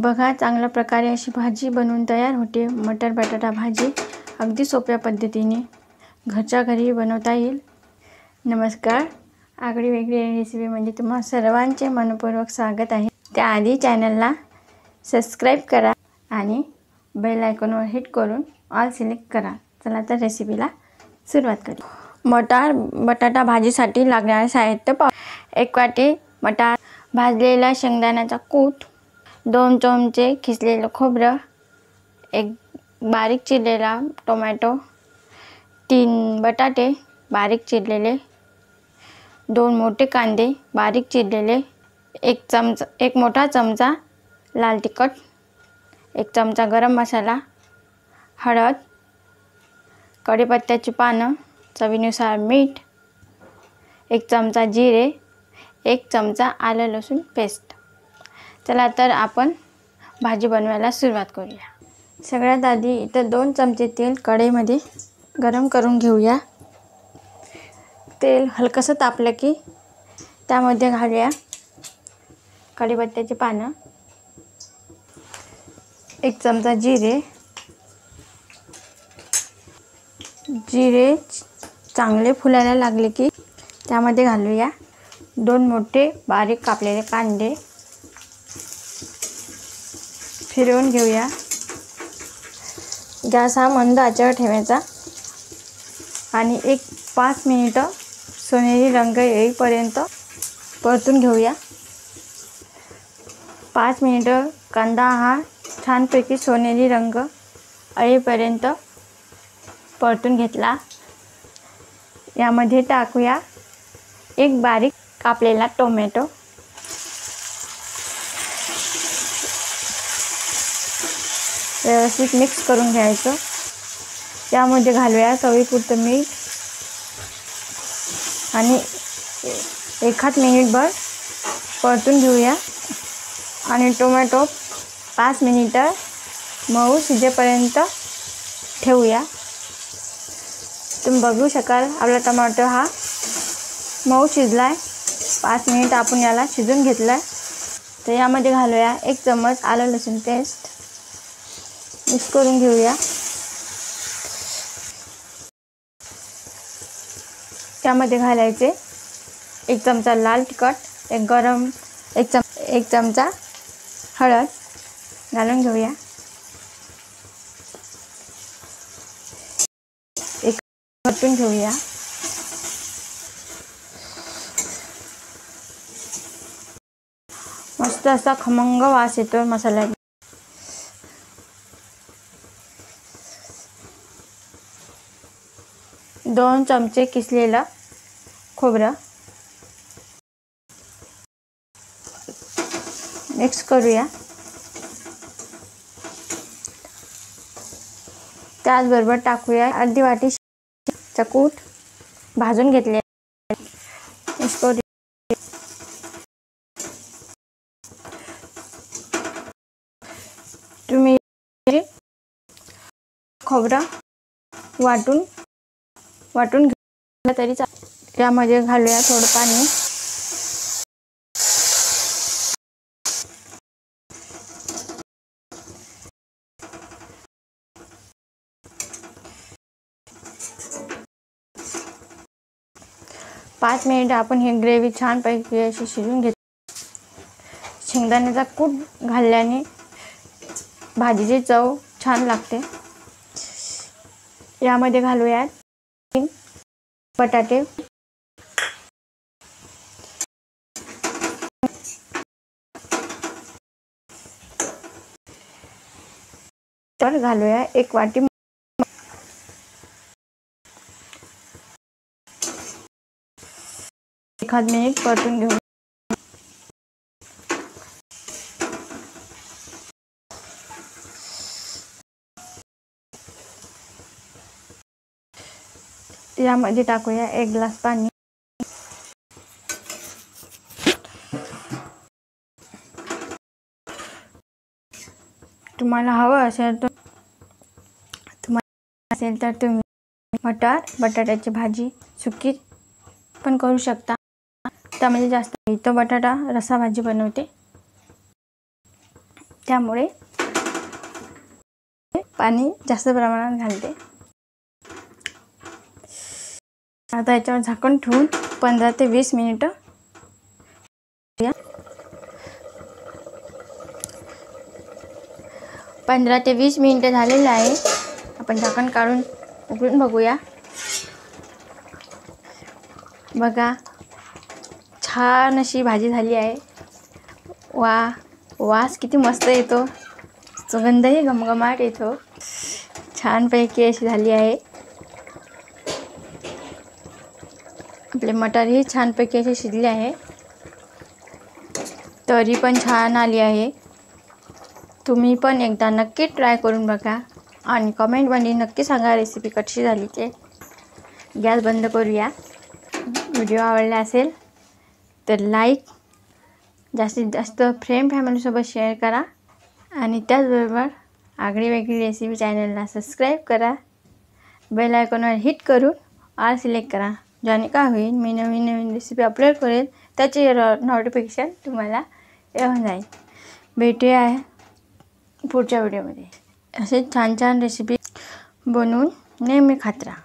बघा, चांगल्या प्रकारे अशी भाजी बनवून तयार होते। मटर बटाटा भाजी अगदी सोप्या पद्धतीने घरच्या घरी बनवता येईल। नमस्कार, आगळी वेगळी रेसिपी मध्ये तुम्हा सर्वांचे मनपूर्वक स्वागत आहे। त्याआधी चॅनलला सबस्क्राइब करा आणि बेल आयकॉनवर हिट करून ऑल सिलेक्ट करा। चला तर रेसिपीला सुरुवात करू। मटर बटाटा भाजीसाठी लागणारे साहित्य पाहू। 1 वाटी मटार, भाजलेला शेंगदाण्याचा कूट, 2 चमचे खिसलेले खोबरं, 1 बारीक चिरलेला टोमॅटो, 3 बटाटे बारीक चिरलेले, 2 मोठे कांदे बारीक चिरलेले, 1 मोठा चमचा लाल तिखट, 1 चमचा गरम मसाला, हळद, कढीपत्त्याची पानं, चवीनुसार मीठ, 1 चमचा जिरे, 1 चमचा आलं लसूण पेस्ट। चला तर आपण भाजी बनवायला सुरुवात करूया। सगळ्यात आधी इथं 2 चमचे तेल कढईमध्ये गरम करून घेऊया। तेल हलकसं तापलं की त्यामध्ये घालूया कढीपत्त्याची पानं, 1 चमचा जिरे चांगले फुलायला लागले की त्यामध्ये घालूया 2 मोठे बारीक कापलेले कांदे, फिरवून घेऊया। गॅस हा मंद आचेवर ठेवायचा आणि 5 मिनिटं सोनेरी रंग येईपर्यंत परतून घेऊया। 5 मिनिटं कांदा हा छानपैकी सोनेरी रंग येईपर्यंत परतून घेतला। यामध्ये टाकूया 1 बारीक कापलेला टोमॅटो, व्यवस्थित मिक्स करून घ्यायचं। यामध्ये घालूया चवीपुरतं मीठ आणि 1 मिनिटभर परतून घेऊया आणि टोमॅटो 5 मिनिटं मऊ शिजेपर्यंत ठेवूया। तुम्ही बघू शकाल आपला टोमॅटो हा मऊ शिजलाय। 5 मिनिट आपण याला शिजून घेतलाय। तर यामध्ये घालूया 1 चमच आलं लसूण पेस्ट, मिक्स करून घेऊया। त्यामध्ये घालायचे 1 चमचा लाल तिखट, 1 चमचा हळद घालून घेऊया। परतून घेऊया। मस्त असा खमंग वास येतो मसाला। 2 चमचे किसलेलं खोबरं मिक्स करूया। त्याचबरोबर टाकूया अर्धी वाटी कूट भाजून घेतले, मिक्स करूया। तुम्ही खोबरं वाटून घेतलं तरी चालेल। यामध्ये घालूया थोडं पाणी, पाच मिनिट आपण ही ग्रेव्ही छानपैकी अशी शिजून घेतली। शेंगदाण्याचा कूट घालल्याने भाजीची चव छान लागते। यामध्ये घालूया 3 बटाटे, तर घालूया 1 वाटी, 1 मिनिट परतून घेऊ। यामध्ये टाकूया 1 ग्लास पाणी, तुम्हाला हवं असेल तर तुम्ही मटर बटाट्याची भाजी सुकी पण करू शकता। त्यामध्ये जास्त इथं बटाटा रसा भाजी बनवते। त्यामुळे पाणी जास्त प्रमाणात घालते. आता याच्यावर झाकण ठेवून 15 ते 20 मिनिटं 15 ते 20 मिनिटं झालेले आहे. आपण झाकण काढून उघडून बघूया. बघा, छान अशी भाजी झाली आहे. वास किती मस्त येतो, सुगंधही घमघमाट येतो. छानपैकी अशी झाली आहे. आपले मटारही छानपैकी असे शिजले आहे. तरी पण छान आली आहे. तुम्ही पण एकदा नक्की ट्राय करून बघा आणि कमेंटमध्ये नक्की सांगा रेसिपी कशी झाली ते. गॅस बंद करूया. व्हिडिओ आवडला असेल तर लाईक, जास्तीत जास्त फ्रेंड फॅमिलीसोबत शेअर करा आणि त्याचबरोबर आगळी वेगळी रेसिपी चॅनलला सबस्क्राईब करा. बेल आयकॉनवर हिट करून ऑल सिलेक्ट करा. ज्याने काय होईल, मी नवीन नवीन रेसिपी अपलोड करेल त्याचे नोटिफिकेशन तुम्हाला येऊन जाईल. भेटूया पुढच्या व्हिडिओमध्ये. असे छान छान रेसिपी बनवून नेहमी खात राहा.